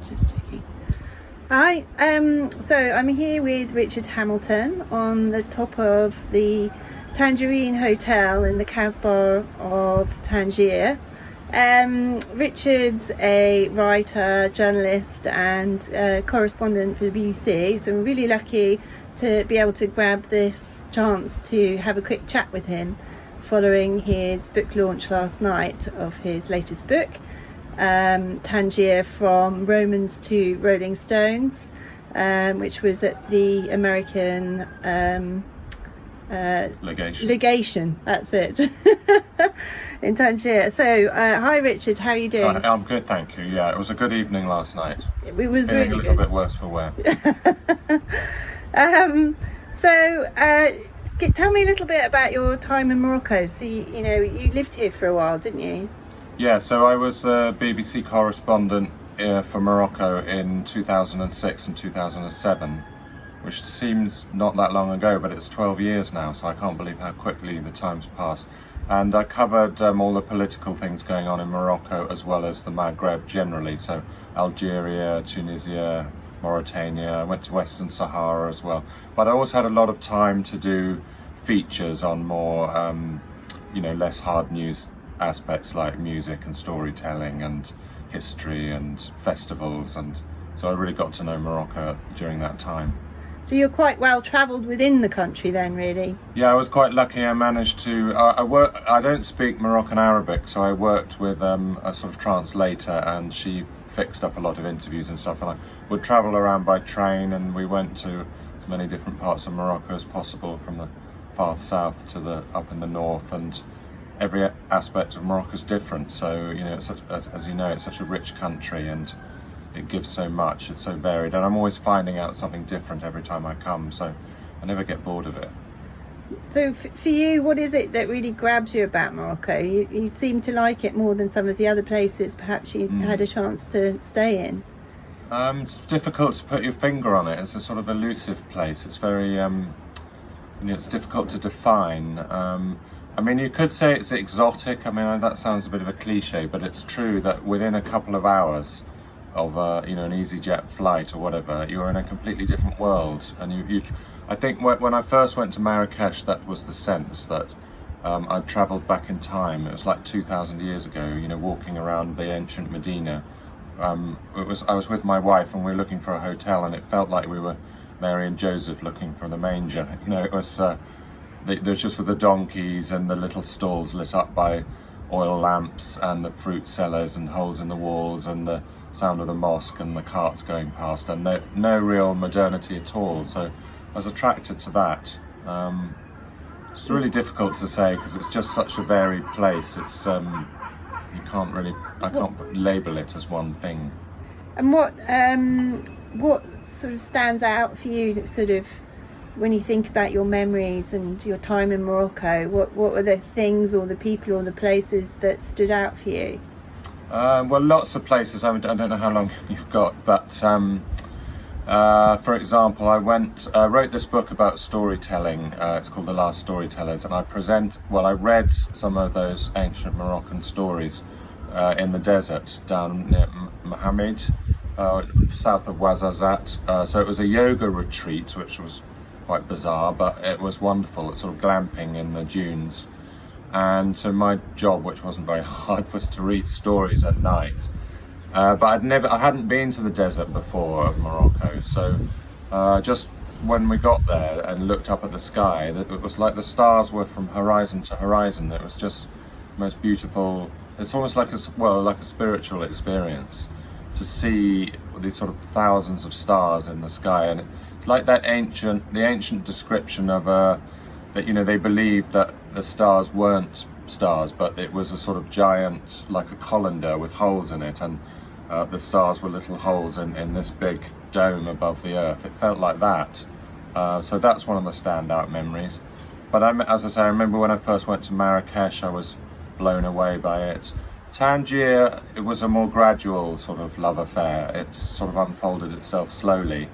Just checking. Hi, so I'm here with Richard Hamilton on the top of the Tangier Hotel in the Casbah of Tangier. Richard's a writer, journalist and correspondent for the BBC, so I'm really lucky to be able to grab this chance to have a quick chat with him following his book launch last night of his latest book, Tangier, From Romans to Rolling Stones, which was at the American legation, that's it, in Tangier. So hi Richard, how are you doing? I'm good, thank you. Yeah, it was a good evening last night. It was Feeling really a little good. bit worse for wear. Tell me a little bit about your time in Morocco. So you lived here for a while, didn't you? Yeah, so I was a BBC correspondent for Morocco in 2006 and 2007, which seems not that long ago, but it's 12 years now, so I can't believe how quickly the time's passed. And I covered all the political things going on in Morocco, as well as the Maghreb generally, so Algeria, Tunisia, Mauritania. I went to Western Sahara as well. But I also had a lot of time to do features on more, less hard news aspects like music and storytelling and history and festivals, and so I really got to know Morocco during that time. So you're quite well travelled within the country then, really? Yeah, I was quite lucky. I managed to, I don't speak Moroccan Arabic, so I worked with a sort of translator, and she fixed up a lot of interviews and stuff, and I would travel around by train, and we went to as many different parts of Morocco as possible, from the far south to the up in the north, and every aspect of Morocco is different. So it's such, as you know, it's such a rich country, and it gives so much. It's so varied, and I'm always finding out something different every time I come, so I never get bored of it. So for you, what is it that really grabs you about Morocco? You seem to like it more than some of the other places perhaps you had a chance to stay in. It's difficult to put your finger on it. It's a sort of elusive place. It's very it's difficult to define. I mean, you could say it's exotic. I mean, that sounds a bit of a cliche, but it's true that within a couple of hours of an EasyJet flight or whatever, you're in a completely different world. And I think when I first went to Marrakesh, that was the sense that I'd travelled back in time. It was like 2,000 years ago, walking around the ancient Medina. I was with my wife, and we were looking for a hotel, and it felt like we were Mary and Joseph looking for the manger. It was there was just with the donkeys and the little stalls lit up by oil lamps, and the fruit sellers and holes in the walls, and the sound of the mosque and the carts going past, and no real modernity at all. So I was attracted to that. It's really difficult to say because it's just such a varied place. It's I can't label it as one thing. And what sort of stands out for you, sort of, when you think about your memories and your time in Morocco? What were the things or the people or the places that stood out for you? Well, lots of places. I don't know how long you've got, but for example, I wrote this book about storytelling. It's called The Last Storytellers, and I read some of those ancient Moroccan stories in the desert down near Mohammed, south of Ouarzazate. So it was a yoga retreat, which was quite bizarre, but it was wonderful. It's sort of glamping in the dunes. And so my job, which wasn't very hard, was to read stories at night. But I hadn't been to the desert before of Morocco. So just when we got there and looked up at the sky, it was like the stars were from horizon to horizon. It was just the most beautiful. It's almost like a spiritual experience to see these sort of thousands of stars in the sky, and it's like the ancient description of that they believed that the stars weren't stars, but it was a sort of giant, like a colander with holes in it, and the stars were little holes in this big dome above the earth. It felt like that. So that's one of the standout memories. But as I say, I remember when I first went to Marrakesh, I was blown away by it. Tangier, it was a more gradual sort of love affair. It sort of unfolded itself slowly.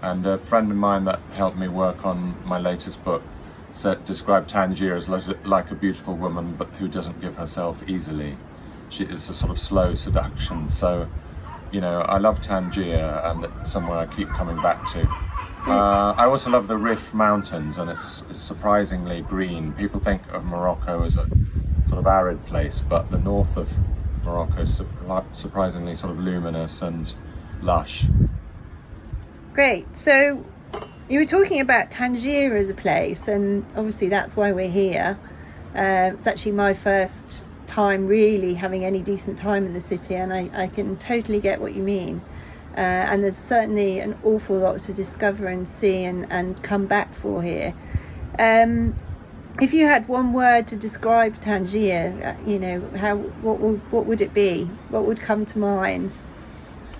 And a friend of mine that helped me work on my latest book described Tangier as like a beautiful woman, but who doesn't give herself easily. It's a sort of slow seduction. So I love Tangier, and it's somewhere I keep coming back to. I also love the Rif Mountains, and it's surprisingly green. People think of Morocco as a sort of arid place, but the north of Morocco is surprisingly sort of luminous and lush. Great. So you were talking about Tangier as a place, and obviously that's why we're here. It's actually my first time really having any decent time in the city, and I can totally get what you mean. And there's certainly an awful lot to discover and see and come back for here. If you had one word to describe Tangier, what would it be? What would come to mind?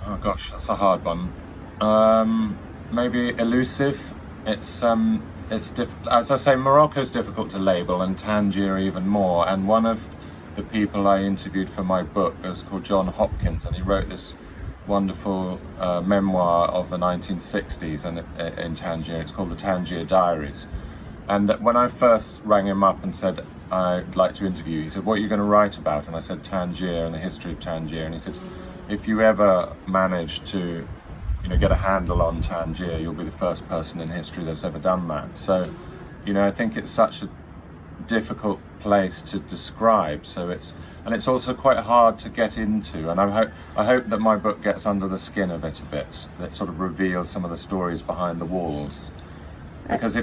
Oh gosh, that's a hard one. Maybe elusive. It's as I say, Morocco's difficult to label, and Tangier even more. And one of the people I interviewed for my book was called John Hopkins, and he wrote this wonderful memoir of the 1960s in Tangier. It's called the Tangier Diaries. And when I first rang him up and said I'd like to interview you, he said, "What are you going to write about?" And I said, "Tangier and the history of Tangier." And he said, "If you ever manage to get a handle on Tangier, you'll be the first person in history that's ever done that." So I think it's such a difficult place to describe, so it's also quite hard to get into, and I hope that my book gets under the skin of it a bit, that sort of reveals some of the stories behind the walls. Because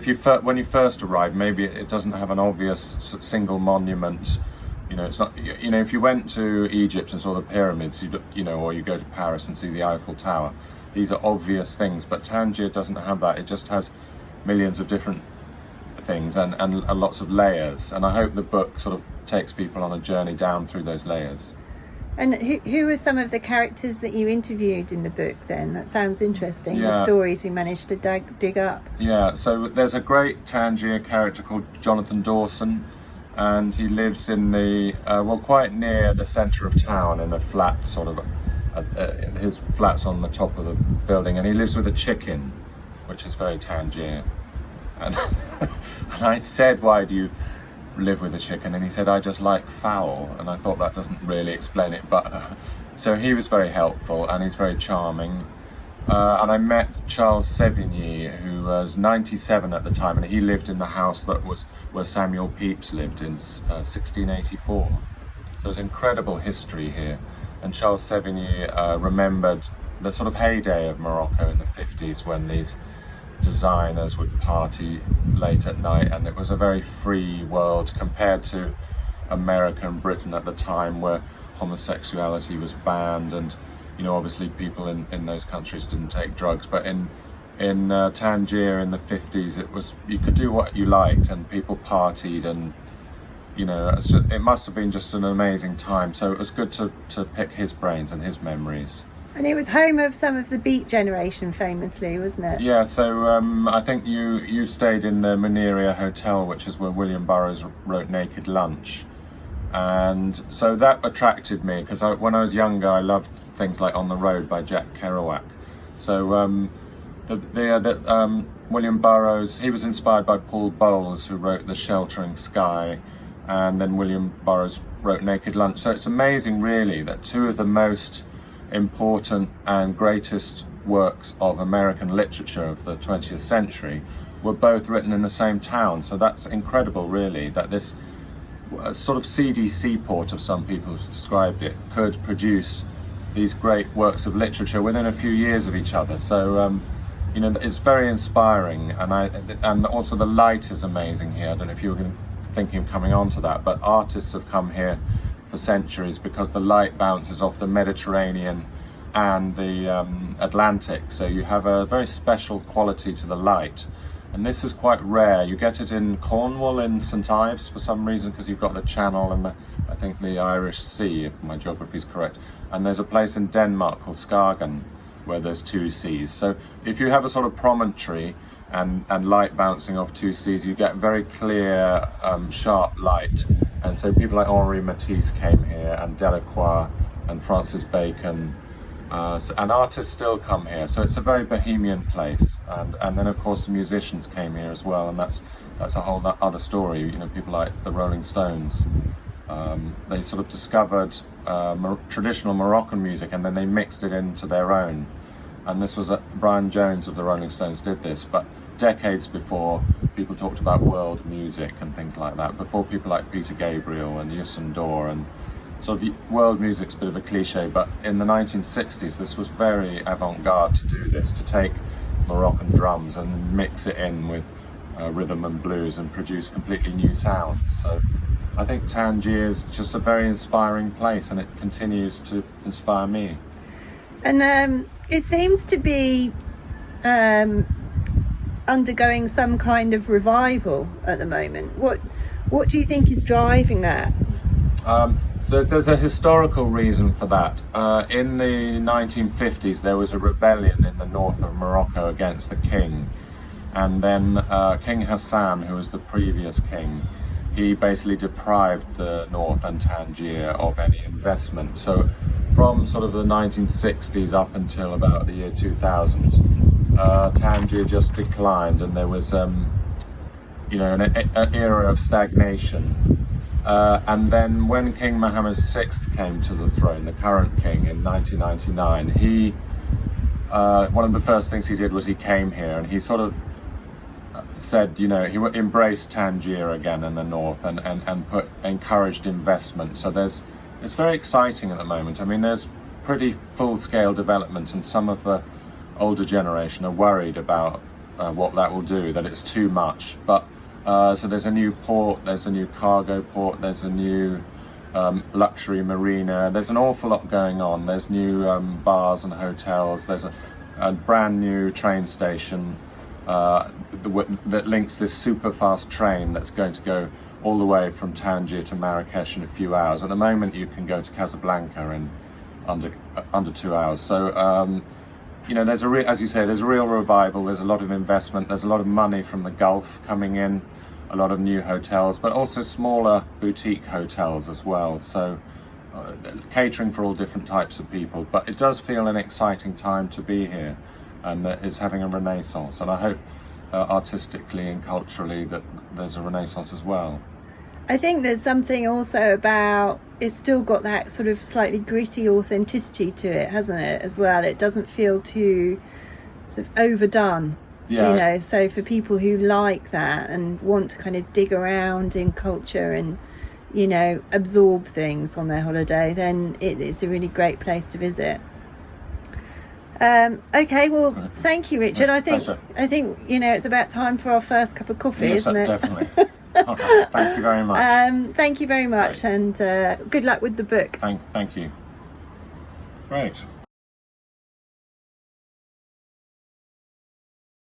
when you first arrive, maybe it doesn't have an obvious single monument. It's not. If you went to Egypt and saw the pyramids, or you go to Paris and see the Eiffel Tower, these are obvious things. But Tangier doesn't have that. It just has millions of different things and lots of layers. And I hope the book sort of takes people on a journey down through those layers. And who were some of the characters that you interviewed in the book then? That sounds interesting, Yeah. the stories you managed to dig up. Yeah, so there's a great Tangier character called Jonathan Dawson, and he lives in the, quite near the centre of town in a flat sort of, his flat's on the top of the building, and he lives with a chicken, which is very Tangier. And, and I said, "Why do you live with a chicken?" And he said, "I just like fowl." And I thought that doesn't really explain it, but so he was very helpful, and he's very charming. And I met Charles Sevigny, who was 97 at the time, and he lived in the house that was where Samuel Pepys lived in 1684. So there's incredible history here. And Charles Sevigny remembered the sort of heyday of Morocco in the 50s, when these designers would party late at night, and it was a very free world compared to America and Britain at the time, where homosexuality was banned, and obviously people in those countries didn't take drugs. But in Tangier in the 50s, you could do what you liked, and people partied, and it must have been just an amazing time. So it was good to pick his brains and his memories. And it was home of some of the Beat generation, famously, wasn't it? Yeah, so I think you stayed in the Muneria Hotel, which is where William Burroughs wrote Naked Lunch. And so that attracted me, because when I was younger, I loved things like On the Road by Jack Kerouac. So William Burroughs, he was inspired by Paul Bowles, who wrote The Sheltering Sky, and then William Burroughs wrote Naked Lunch. So it's amazing, really, that two of the most important and greatest works of American literature of the 20th century were both written in the same town. So that's incredible, really, that this sort of seedy seaport, of some people have described it, could produce these great works of literature within a few years of each other. So it's very inspiring, and also the light is amazing here. I don't know if you were thinking of coming on to that, but artists have come here for centuries because the light bounces off the Mediterranean and the Atlantic, so you have a very special quality to the light, and this is quite rare. You get it in Cornwall, in St Ives, for some reason, because you've got the Channel and I think the Irish Sea, if my geography is correct, and there's a place in Denmark called Skagen where there's two seas. So if you have a sort of promontory and light bouncing off two seas, you get very clear, sharp light. And so people like Henri Matisse came here, and Delacroix and Francis Bacon, and artists still come here. So it's a very bohemian place. And then of course the musicians came here as well, and that's a whole other story. People like the Rolling Stones, they sort of discovered traditional Moroccan music, and then they mixed it into their own. And this was Brian Jones of the Rolling Stones did this, but decades before, people talked about world music and things like that, before people like Peter Gabriel and Youssou N'Dour, and sort of world music's a bit of a cliche, but in the 1960s this was very avant-garde to do this, to take Moroccan drums and mix it in with rhythm and blues and produce completely new sounds. So I think Tangier is just a very inspiring place, and it continues to inspire me. And it seems to be undergoing some kind of revival at the moment. What do you think is driving that? So there's a historical reason for that. In the 1950s, there was a rebellion in the north of Morocco against the king. And then King Hassan, who was the previous king, he basically deprived the north and Tangier of any investment. So from sort of the 1960s up until about the year 2000, Tangier just declined, and there was an era of stagnation. And then when King Mohammed VI came to the throne, the current king, in 1999, he one of the first things he did was he came here, and he sort of said, he embraced Tangier again in the north, and encouraged investment. So it's very exciting at the moment. I mean, there's pretty full-scale development, and some of the older generation are worried about what that will do, that it's too much. But so there's a new port, there's a new cargo port, there's a new luxury marina, there's an awful lot going on. There's new bars and hotels, there's a brand new train station that links this super fast train that's going to go all the way from Tangier to Marrakesh in a few hours. At the moment you can go to Casablanca in under 2 hours. So there's as you say, there's a real revival. There's a lot of investment. There's a lot of money from the Gulf coming in, a lot of new hotels, but also smaller boutique hotels as well. So catering for all different types of people. But it does feel an exciting time to be here, and that it's having a renaissance. And I hope artistically and culturally that there's a renaissance as well. I think there's something also about, it's still got that sort of slightly gritty authenticity to it, hasn't it, as well? It doesn't feel too sort of overdone. Yeah. So for people who like that and want to kind of dig around in culture and, absorb things on their holiday, then it's a really great place to visit. Okay, well, thank you, Richard. I think it's about time for our first cup of coffee, yes, isn't it? Definitely. Right, thank you very much. Thank you very much, Great. and good luck with the book. Thank you. Great.